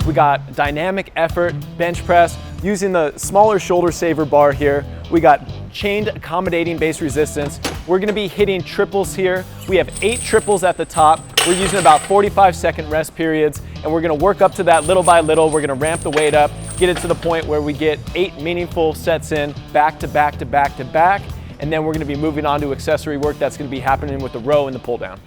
We got dynamic effort, bench press, using the smaller shoulder saver bar here. We got chained accommodating base resistance. We're gonna be hitting triples here. We have 8 triples at the top. We're using about 45-second rest periods, and we're gonna work up to that little by little. We're gonna ramp the weight up, get it to the point where we get 8 meaningful sets in, back to back to back to back, and then we're gonna be moving on to accessory work that's gonna be happening with the row and the pull down.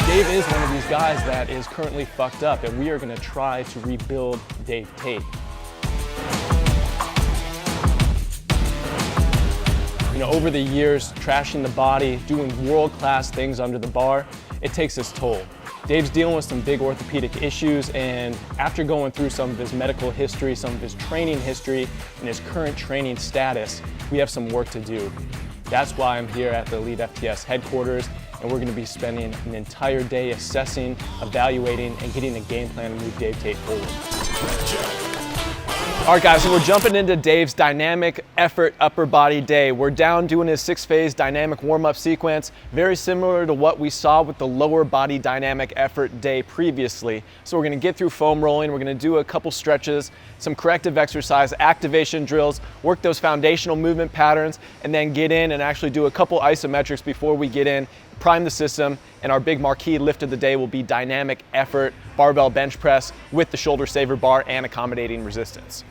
Dave is one of these guys that is currently fucked up, and we are going to try to rebuild Dave Tate. You know, over the years, trashing the body, doing world-class things under the bar, it takes its toll. Dave's dealing with some big orthopedic issues, and after going through some of his medical history, some of his training history, and his current training status, we have some work to do. That's why I'm here at the Elite FTS headquarters, and we're going to be spending an entire day assessing, evaluating, and getting a game plan to move Dave Tate forward. All right, guys, so we're jumping into Dave's dynamic effort upper body day. We're down doing his 6-phase dynamic warm-up sequence, very similar to what we saw with the lower body dynamic effort day previously. So we're gonna get through foam rolling, we're gonna do a couple stretches, some corrective exercise, activation drills, work those foundational movement patterns, and then get in and actually do a couple isometrics before we get in, prime the system, and our big marquee lift of the day will be dynamic effort barbell bench press with the shoulder saver bar and accommodating resistance.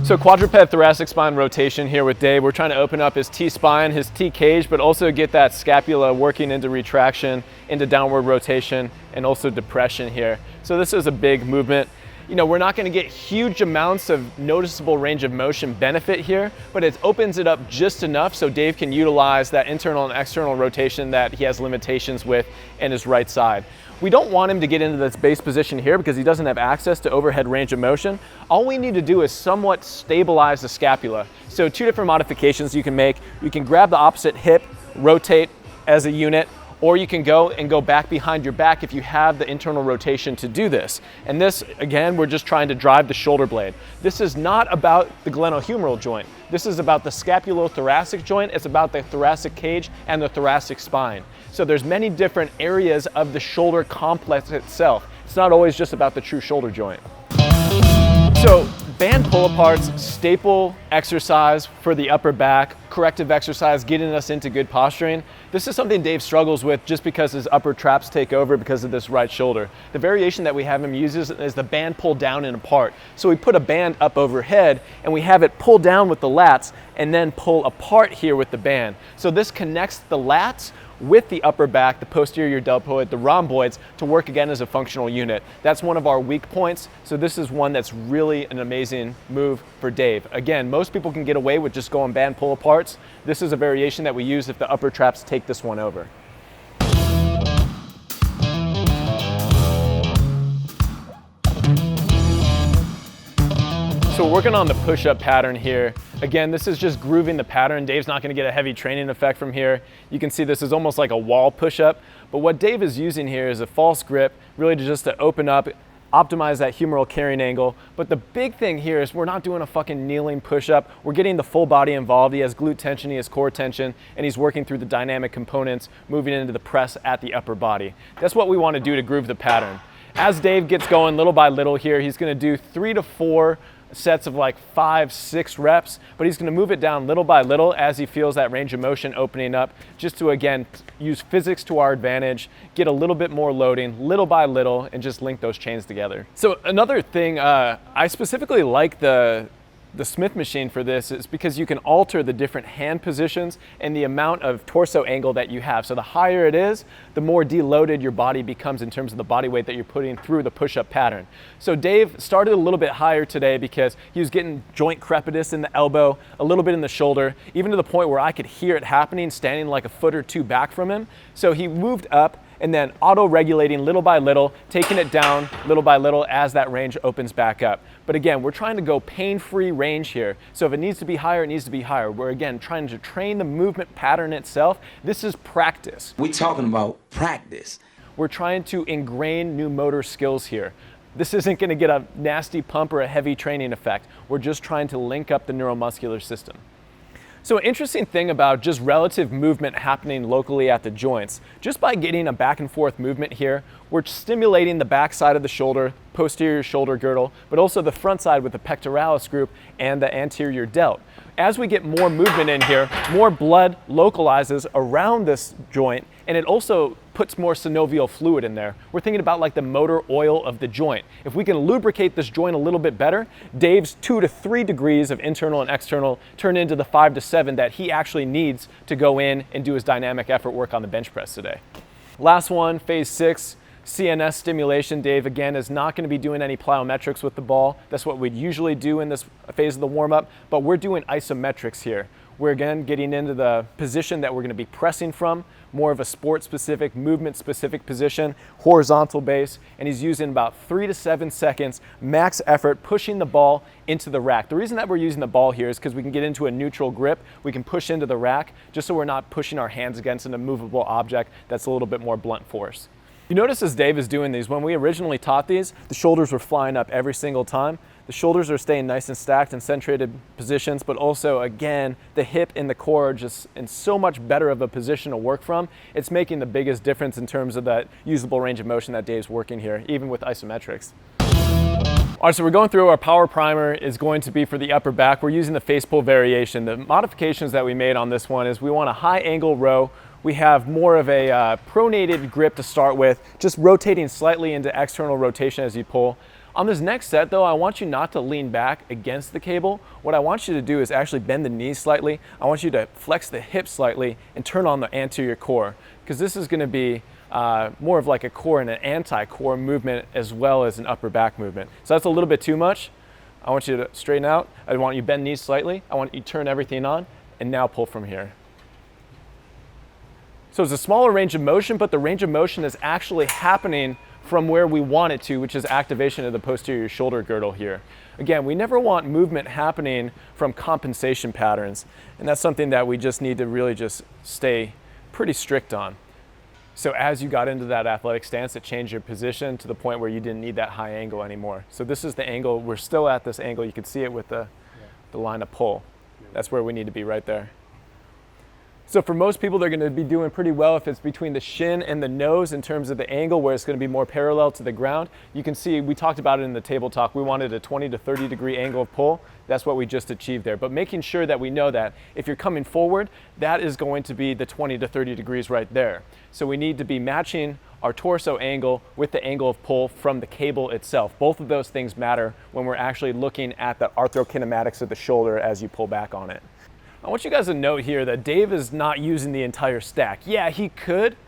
So quadruped thoracic spine rotation here with Dave. We're trying to open up his T-spine, his T-cage, but also get that scapula working into retraction, into downward rotation, and also depression here. So this is a big movement. You know, we're not going to get huge amounts of noticeable range of motion benefit here, but it opens it up just enough so Dave can utilize that internal and external rotation that he has limitations with in his right side. We don't want him to get into this base position here because he doesn't have access to overhead range of motion. All we need to do is somewhat stabilize the scapula. So 2 different modifications you can make. You can grab the opposite hip, rotate as a unit, or you can go back behind your back if you have the internal rotation to do this. And this, again, we're just trying to drive the shoulder blade. This is not about the glenohumeral joint. This is about the scapulothoracic joint. It's about the thoracic cage and the thoracic spine. So there's many different areas of the shoulder complex itself. It's not always just about the true shoulder joint. So band pull-aparts, staple exercise for the upper back, corrective exercise, getting us into good posturing. This is something Dave struggles with just because his upper traps take over because of this right shoulder. The variation that we have him use is the band pull down and apart. So we put a band up overhead and we have it pull down with the lats and then pull apart here with the band. So this connects the lats with the upper back, the posterior deltoid, the rhomboids, to work again as a functional unit. That's one of our weak points, so this is one that's really an amazing move for Dave. Again, most people can get away with just going band pull aparts. This is a variation that we use if the upper traps take this one over. So we're working on the push-up pattern here. Again, this is just grooving the pattern. Dave's not gonna get a heavy training effect from here. You can see this is almost like a wall push-up, but what Dave is using here is a false grip, really to open up, optimize that humeral carrying angle. But the big thing here is we're not doing a fucking kneeling push-up. We're getting the full body involved. He has glute tension, he has core tension, and he's working through the dynamic components, moving into the press at the upper body. That's what we wanna do to groove the pattern. As Dave gets going little by little here, he's gonna do 3 to 4 sets of like 5, 6 reps, but he's going to move it down little by little as he feels that range of motion opening up, just to again use physics to our advantage, get a little bit more loading little by little, and just link those chains together. So another thing, I specifically like the Smith machine for this is because you can alter the different hand positions and the amount of torso angle that you have. So the higher it is, the more deloaded your body becomes in terms of the body weight that you're putting through the push-up pattern. So Dave started a little bit higher today because he was getting joint crepitus in the elbow, a little bit in the shoulder, even to the point where I could hear it happening standing like a foot or 2 back from him. So he moved up and then auto-regulating little by little, taking it down little by little as that range opens back up. But again, we're trying to go pain-free range here. So if it needs to be higher, it needs to be higher. We're again trying to train the movement pattern itself. This is practice. We're talking about practice. We're trying to ingrain new motor skills here. This isn't gonna get a nasty pump or a heavy training effect. We're just trying to link up the neuromuscular system. So an interesting thing about just relative movement happening locally at the joints, just by getting a back and forth movement here, we're stimulating the back side of the shoulder, posterior shoulder girdle, but also the front side with the pectoralis group and the anterior delt. As we get more movement in here, more blood localizes around this joint, and it also puts more synovial fluid in there. We're thinking about like the motor oil of the joint. If we can lubricate this joint a little bit better, Dave's 2 to 3 degrees of internal and external turn into the 5 to 7 that he actually needs to go in and do his dynamic effort work on the bench press today. Last one, phase 6. Cns stimulation. Dave, again, is not going to be doing any plyometrics with the ball. That's what we'd usually do in this phase of the warm-up, but we're doing isometrics here. We're again getting into the position that we're going to be pressing from, more of a sport-specific, movement-specific position, horizontal base, and he's using about 3 to 7 seconds max effort pushing the ball into the rack. The reason that we're using the ball here is because we can get into a neutral grip, we can push into the rack, just so we're not pushing our hands against an immovable object that's a little bit more blunt force. You notice as Dave is doing these, when we originally taught these, the shoulders were flying up every single time. The shoulders are staying nice and stacked in centrated positions, but also, again, the hip and the core are just in so much better of a position to work from. It's making the biggest difference in terms of that usable range of motion that Dave's working here, even with isometrics. All right, so we're going through our power primer is going to be for the upper back. We're using the face pull variation. The modifications that we made on this one is we want a high angle row. We have more of a pronated grip to start with, just rotating slightly into external rotation as you pull. On this next set though, I want you not to lean back against the cable. What I want you to do is actually bend the knees slightly. I want you to flex the hips slightly and turn on the anterior core, because this is going to be more of like a core and an anti-core movement as well as an upper back movement. So that's a little bit too much. I want you to straighten out. I want you to bend knees slightly. I want you to turn everything on and now pull from here. So it's a smaller range of motion, but the range of motion is actually happening from where we want it to, which is activation of the posterior shoulder girdle here. Again, we never want movement happening from compensation patterns, and that's something that we just need to really just stay pretty strict on. So as you got into that athletic stance, it changed your position to the point where you didn't need that high angle anymore. So this is the angle, we're still at this angle. You can see it with the line of pull. That's where we need to be right there. So for most people, they're going to be doing pretty well if it's between the shin and the nose in terms of the angle, where it's going to be more parallel to the ground. You can see, we talked about it in the table talk, we wanted a 20 to 30 degree angle of pull. That's what we just achieved there. But making sure that we know that if you're coming forward, that is going to be the 20 to 30 degrees right there. So we need to be matching our torso angle with the angle of pull from the cable itself. Both of those things matter when we're actually looking at the arthrokinematics of the shoulder as you pull back on it. I want you guys to note here that Dave is not using the entire stack. Yeah, he could,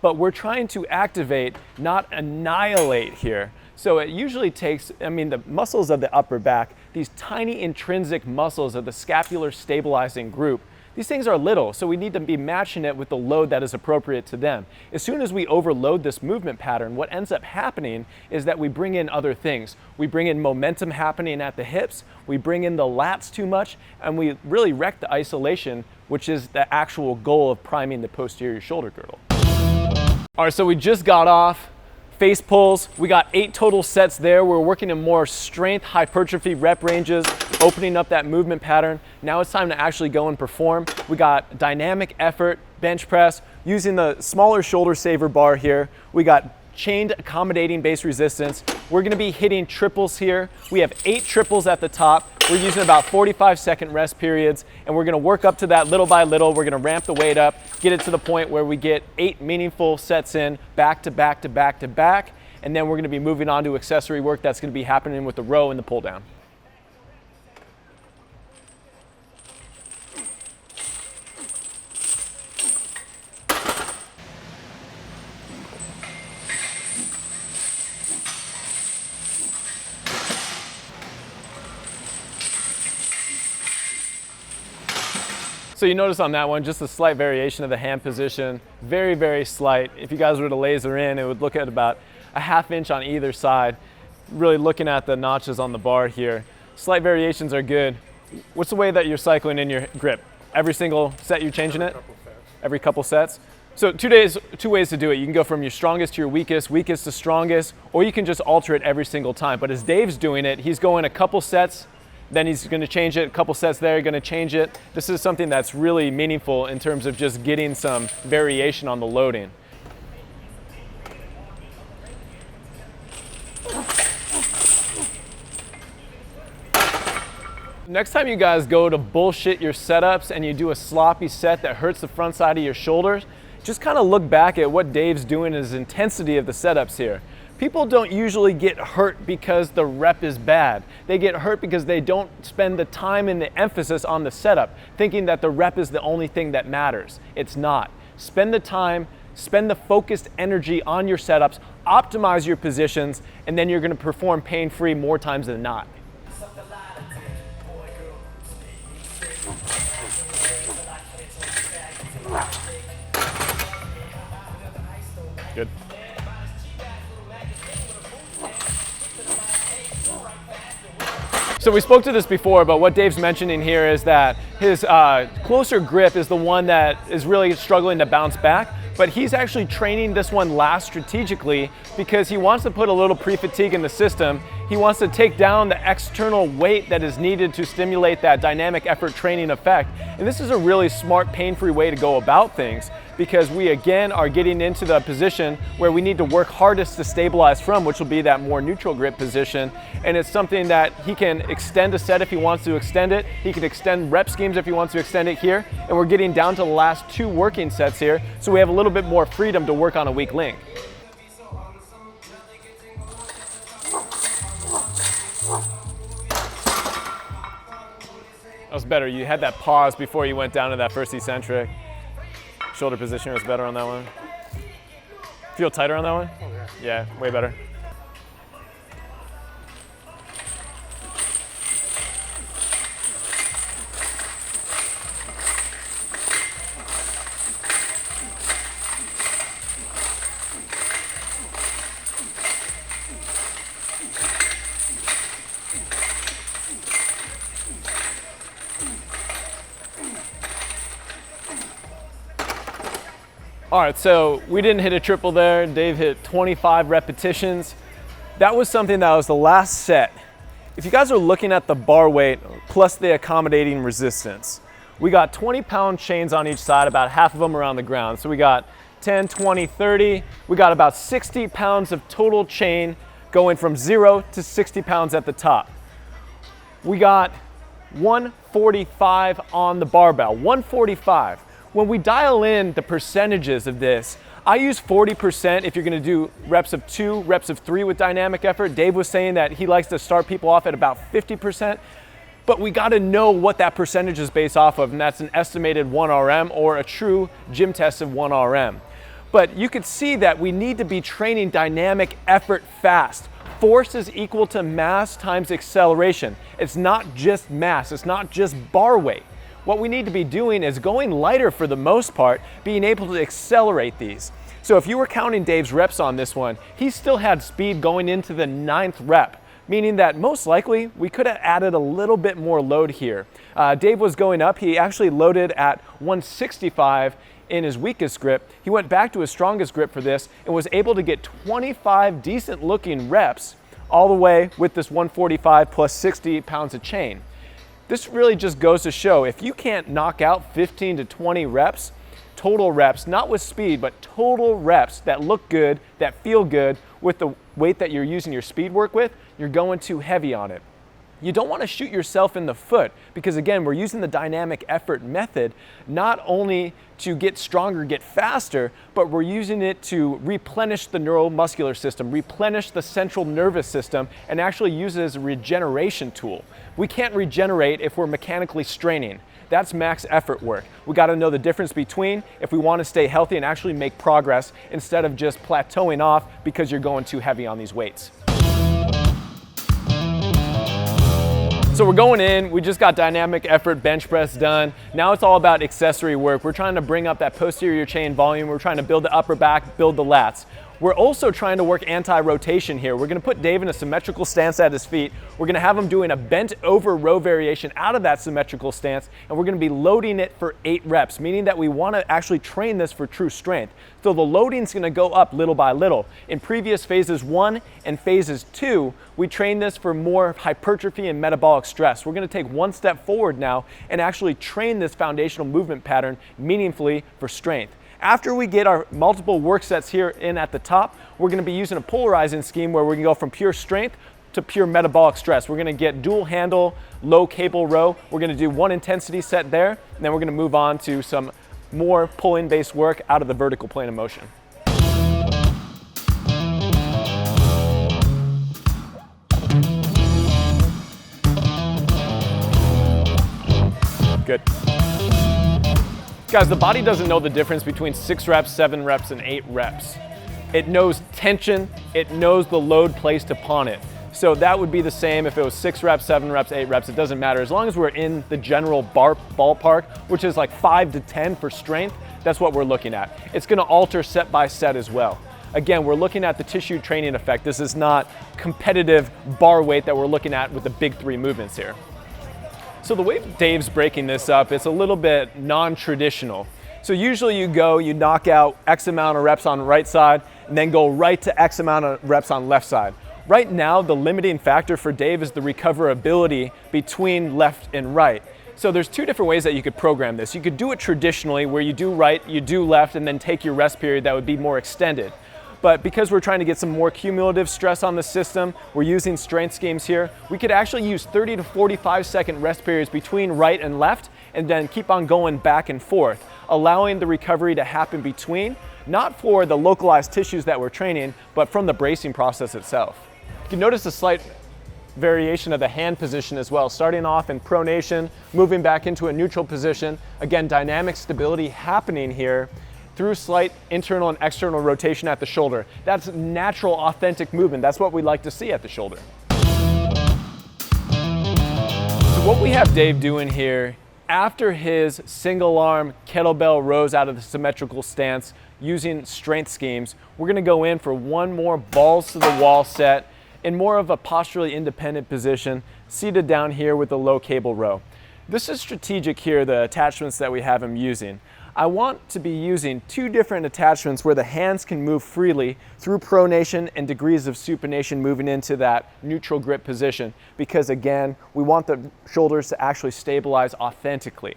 but we're trying to activate, not annihilate here. So it usually takes, the muscles of the upper back, these tiny intrinsic muscles of the scapular stabilizing group, these things are little, so we need to be matching it with the load that is appropriate to them. As soon as we overload this movement pattern, what ends up happening is that we bring in other things. We bring in momentum happening at the hips, we bring in the lats too much, and we really wreck the isolation, which is the actual goal of priming the posterior shoulder girdle. All right, so we just got off face pulls. We got 8 total sets there. We're working in more strength, hypertrophy rep ranges, opening up that movement pattern. Now it's time to actually go and perform. We got dynamic effort, bench press, using the smaller shoulder saver bar here. We got chained accommodating base resistance. We're gonna be hitting triples here. We have 8 triples at the top. We're using about 45-second rest periods, and we're gonna work up to that little by little. We're gonna ramp the weight up, get it to the point where we get 8 meaningful sets in, back to back to back to back, and then we're gonna be moving on to accessory work that's gonna be happening with the row and the pull down. So you notice on that one, just a slight variation of the hand position, very, very slight. If you guys were to laser in, it would look at about a ½ inch on either side. Really looking at the notches on the bar here. Slight variations are good. What's the way that you're cycling in your grip? Every single set you're changing it? Every couple sets? So 2 ways to do it. You can go from your strongest to your weakest, weakest to strongest, or you can just alter it every single time. But as Dave's doing it, he's going a couple sets, then he's going to change it. A couple sets there, going to change it. This is something that's really meaningful in terms of just getting some variation on the loading. Next time you guys go to bullshit your setups and you do a sloppy set that hurts the front side of your shoulders, just kind of look back at what Dave's doing and his intensity of the setups here. People don't usually get hurt because the rep is bad. They get hurt because they don't spend the time and the emphasis on the setup, thinking that the rep is the only thing that matters. It's not. Spend the time, spend the focused energy on your setups, optimize your positions, and then you're going to perform pain-free more times than not. Good. So we spoke to this before, but what Dave's mentioning here is that his closer grip is the one that is really struggling to bounce back, but he's actually training this one last strategically because he wants to put a little pre-fatigue in the system. He wants to take down the external weight that is needed to stimulate that dynamic effort training effect. And this is a really smart, pain-free way to go about things because we again are getting into the position where we need to work hardest to stabilize from, which will be that more neutral grip position. And it's something that he can extend a set if he wants to extend it. He can extend rep schemes if he wants to extend it here. And we're getting down to the last 2 working sets here, so we have a little bit more freedom to work on a weak link. That was better. You had that pause before you went down to that first eccentric. Shoulder position was better on that one. Feel tighter on that one? Oh, yeah. Yeah, way better. All right, so we didn't hit a triple there. Dave hit 25 repetitions. That was something that was the last set. If you guys are looking at the bar weight plus the accommodating resistance, we got 20-pound chains on each side, about half of them around the ground. So we got 10, 20, 30. We got about 60 pounds of total chain going from 0 to 60 pounds at the top. We got 145 on the barbell, 145. When we dial in the percentages of this, I use 40% if you're gonna do reps of 2, reps of 3 with dynamic effort. Dave was saying that he likes to start people off at about 50%, but we gotta know what that percentage is based off of, and that's an estimated 1 RM or a true gym test of 1 RM. But you could see that we need to be training dynamic effort fast. Force is equal to mass times acceleration. It's not just mass, it's not just bar weight. What we need to be doing is going lighter for the most part, being able to accelerate these. So if you were counting Dave's reps on this one, he still had speed going into the 9th rep, meaning that most likely we could have added a little bit more load here. Dave was going up, he actually loaded at 165 in his weakest grip. He went back to his strongest grip for this and was able to get 25 decent looking reps all the way with this 145 plus 60 pounds of chain. This really just goes to show if you can't knock out 15 to 20 reps, total reps, not with speed, but total reps that look good, that feel good with the weight that you're using your speed work with, you're going too heavy on it. You don't want to shoot yourself in the foot because again, we're using the dynamic effort method not only to get stronger, get faster, but we're using it to replenish the neuromuscular system, replenish the central nervous system, and actually use it as a regeneration tool. We can't regenerate if we're mechanically straining. That's max effort work. We got to know the difference between if we want to stay healthy and actually make progress instead of just plateauing off because you're going too heavy on these weights. So we're going in, we just got dynamic effort bench press done. Now it's all about accessory work. We're trying to bring up that posterior chain volume. We're trying to build the upper back, build the lats. We're also trying to work anti-rotation here. We're gonna put Dave in a symmetrical stance at his feet. We're gonna have him doing a bent over row variation out of that symmetrical stance, and we're gonna be loading it for 8 reps, meaning that we wanna actually train this for true strength. So the loading's gonna go up little by little. In previous phases 1 and phases 2, we trained this for more hypertrophy and metabolic stress. We're gonna take one step forward now and actually train this foundational movement pattern meaningfully for strength. After we get our multiple work sets here in at the top, we're gonna be using a polarizing scheme where we can go from pure strength to pure metabolic stress. We're gonna get dual handle, low cable row. We're gonna do one intensity set there, and then we're gonna move on to some more pulling based work out of the vertical plane of motion. Good. Guys, the body doesn't know the difference between 6 reps, 7 reps, and 8 reps. It knows tension, it knows the load placed upon it. So that would be the same if it was 6 reps, 7 reps, 8 reps, it doesn't matter. As long as we're in the general ballpark, which is like 5 to 10 for strength, that's what we're looking at. It's gonna alter set by set as well. Again, we're looking at the tissue training effect. This is not competitive bar weight that we're looking at with the big 3 movements here. So the way Dave's breaking this up, it's a little bit non-traditional. So usually you knock out X amount of reps on the right side, and then go right to X amount of reps on left side. Right now, the limiting factor for Dave is the recoverability between left and right. So there's 2 different ways that you could program this. You could do it traditionally, where you do right, you do left, and then take your rest period that would be more extended. But because we're trying to get some more cumulative stress on the system, we're using strength schemes here. We could actually use 30 to 45 second rest periods between right and left, and then keep on going back and forth, allowing the recovery to happen between, not for the localized tissues that we're training, but from the bracing process itself. You can notice a slight variation of the hand position as well, starting off in pronation, moving back into a neutral position. Again, dynamic stability happening here through slight internal and external rotation at the shoulder. That's natural, authentic movement. That's what we like to see at the shoulder. So what we have Dave doing here, after his single arm kettlebell rows out of the symmetrical stance using strength schemes, we're gonna go in for one more balls to the wall set in more of a posturally independent position, seated down here with a low cable row. This is strategic here, the attachments that we have him using. I want to be using 2 different attachments where the hands can move freely through pronation and degrees of supination moving into that neutral grip position, because again, we want the shoulders to actually stabilize authentically.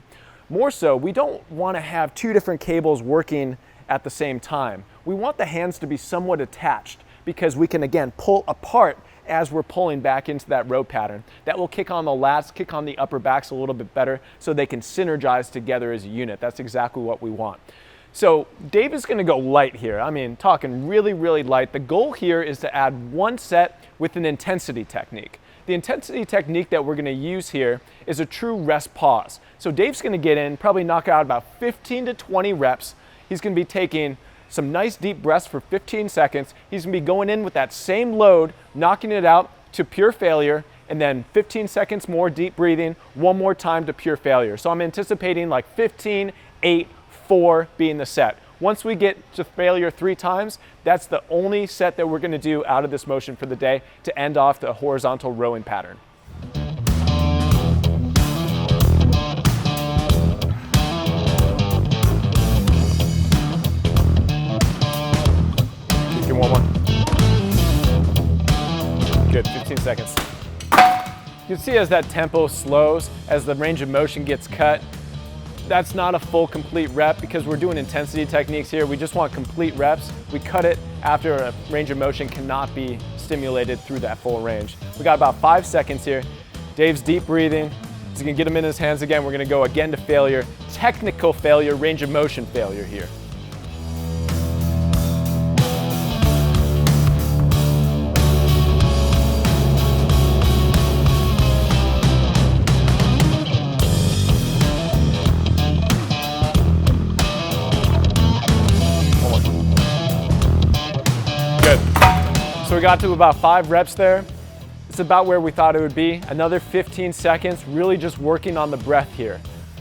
More so, we don't want to have 2 different cables working at the same time. We want the hands to be somewhat attached, because we can again pull apart as we're pulling back into that row pattern. That will kick on the lats, kick on the upper backs a little bit better, so they can synergize together as a unit. That's exactly what we want. So Dave is gonna go light here. I mean, talking really, really light. The goal here is to add 1 set with an intensity technique. The intensity technique that we're gonna use here is a true rest pause. So Dave's gonna get in, probably knock out about 15 to 20 reps. He's gonna be taking some nice deep breaths for 15 seconds. He's gonna be going in with that same load, knocking it out to pure failure, and then 15 seconds more deep breathing, one more time to pure failure. So I'm anticipating like 15, 8, 4 being the set. Once we get to failure 3 times, that's the only set that we're gonna do out of this motion for the day to end off the horizontal rowing pattern. One more. Good, 15 seconds. You can see as that tempo slows, as the range of motion gets cut, that's not a full complete rep because we're doing intensity techniques here. We just want complete reps. We cut it after a range of motion cannot be stimulated through that full range. We got about 5 seconds here. Dave's deep breathing. He's gonna get him in his hands again. We're gonna go again to failure, technical failure, range of motion failure here. So we got to about 5 reps there. It's about where we thought it would be. Another 15 seconds, really just working on the breath here.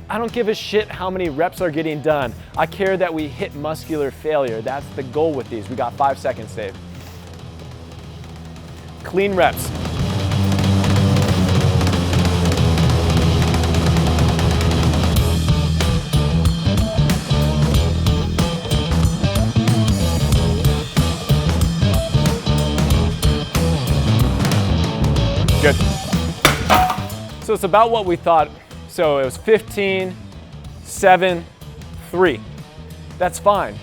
I don't give a shit how many reps are getting done. I care that we hit muscular failure. That's the goal with these. We got 5 seconds, Dave. Clean reps. Good. So it's about what we thought. So it was 15, 7, 3. That's fine.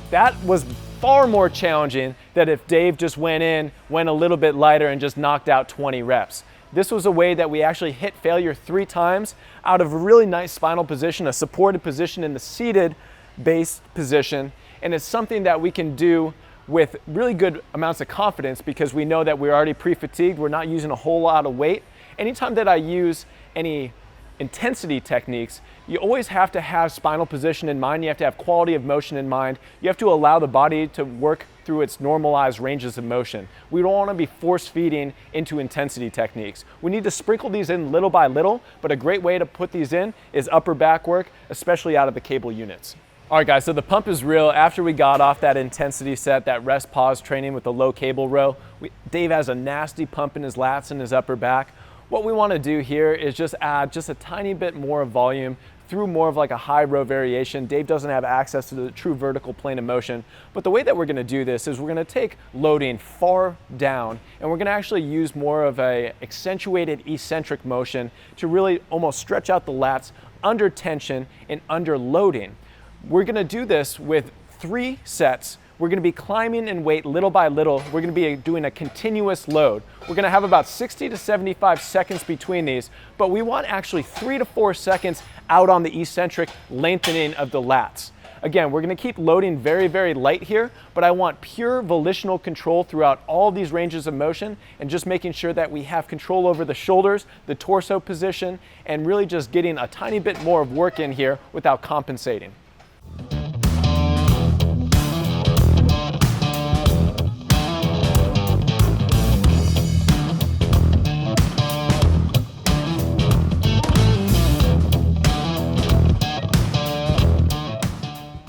That was far more challenging than if Dave just went a little bit lighter and just knocked out 20 reps. This was a way that we actually hit failure 3 times out of a really nice spinal position, a supported position in the seated base position. And it's something that we can do with really good amounts of confidence because we know that we're already pre-fatigued. We're not using a whole lot of weight. Anytime that I use any intensity techniques, you always have to have spinal position in mind. You have to have quality of motion in mind. You have to allow the body to work through its normalized ranges of motion. We don't want to be force feeding into intensity techniques. We need to sprinkle these in little by little, but a great way to put these in is upper back work, especially out of the cable units. All right, guys, so the pump is real. After we got off that intensity set, that rest pause training with the low cable row, Dave has a nasty pump in his lats and his upper back. What we want to do here is just add just a tiny bit more of volume through more of like a high row variation. Dave doesn't have access to the true vertical plane of motion, but the way that we're going to do this is we're going to take loading far down and we're going to actually use more of a accentuated eccentric motion to really almost stretch out the lats under tension and under loading. We're going to do this with 3 sets. We're going to be climbing in weight little by little. We're going to be doing a continuous load. We're going to have about 60 to 75 seconds between these, but we want actually 3 to 4 seconds out on the eccentric lengthening of the lats. Again, we're going to keep loading very, very light here, but I want pure volitional control throughout all these ranges of motion and just making sure that we have control over the shoulders, the torso position, and really just getting a tiny bit more of work in here without compensating.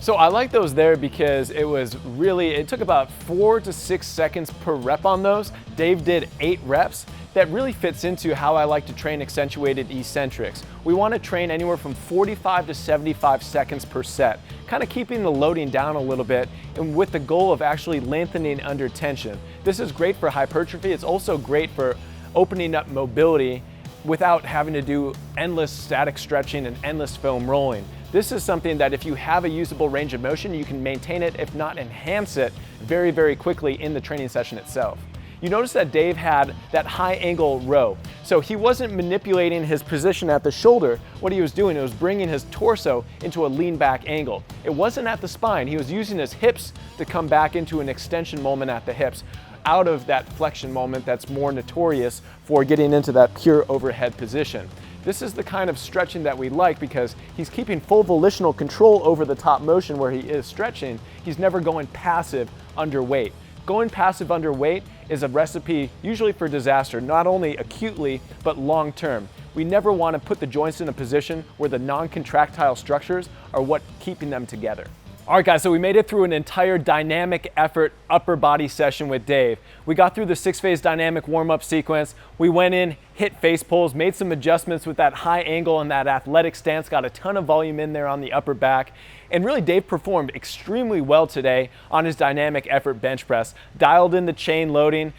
So I like those there because it took about 4 to 6 seconds per rep on those. Dave did 8 reps. That really fits into how I like to train accentuated eccentrics. We want to train anywhere from 45 to 75 seconds per set, kind of keeping the loading down a little bit and with the goal of actually lengthening under tension. This is great for hypertrophy. It's also great for opening up mobility without having to do endless static stretching and endless foam rolling. This is something that if you have a usable range of motion, you can maintain it, if not enhance it, very, very quickly in the training session itself. You notice that Dave had that high angle row. So he wasn't manipulating his position at the shoulder. What he was doing was bringing his torso into a lean back angle. It wasn't at the spine. He was using his hips to come back into an extension moment at the hips, out of that flexion moment that's more notorious for getting into that pure overhead position. This is the kind of stretching that we like because he's keeping full volitional control over the top motion where he is stretching. He's never going passive underweight. Going passive underweight is a recipe usually for disaster, not only acutely, but long term. We never want to put the joints in a position where the non-contractile structures are what keeping them together. All right, guys, so we made it through an entire dynamic effort upper body session with Dave. We got through the 6-phase dynamic warm-up sequence. We went in, hit face pulls, made some adjustments with that high angle and that athletic stance, got a ton of volume in there on the upper back. And really, Dave performed extremely well today on his dynamic effort bench press, dialed in the chain loading,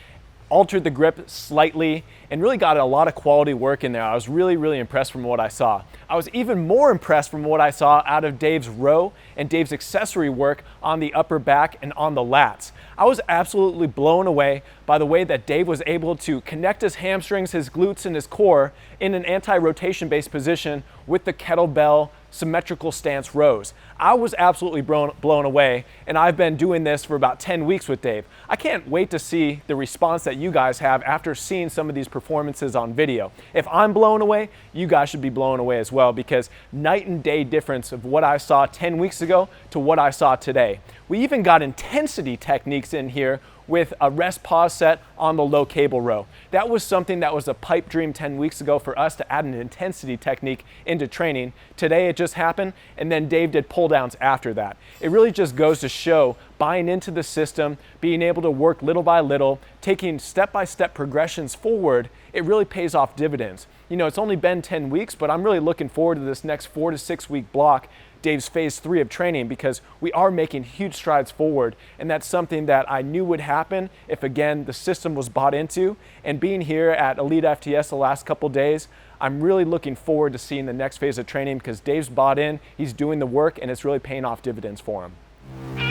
altered the grip slightly, and really got a lot of quality work in there. I was really, really impressed from what I saw. I was even more impressed from what I saw out of Dave's row and Dave's accessory work on the upper back and on the lats. I was absolutely blown away by the way that Dave was able to connect his hamstrings, his glutes, and his core in an anti-rotation based position with the kettlebell symmetrical stance rows. I was absolutely blown away, and I've been doing this for about 10 weeks with Dave. I can't wait to see the response that you guys have after seeing some of these performances on video. If I'm blown away, you guys should be blown away as well, because night and day difference of what I saw 10 weeks ago to what I saw today. We even got intensity techniques in here with a rest pause set on the low cable row. That was something that was a pipe dream 10 weeks ago for us to add an intensity technique into training. Today it just happened, and then Dave did pull downs after that. It really just goes to show buying into the system, being able to work little by little, taking step-by-step progressions forward, it really pays off dividends. You know, it's only been 10 weeks, but I'm really looking forward to this next 4 to 6 week block, Dave's phase 3 of training, because we are making huge strides forward, and that's something that I knew would happen if, again, the system was bought into. And being here at Elite FTS the last couple days, I'm really looking forward to seeing the next phase of training because Dave's bought in, he's doing the work, and it's really paying off dividends for him.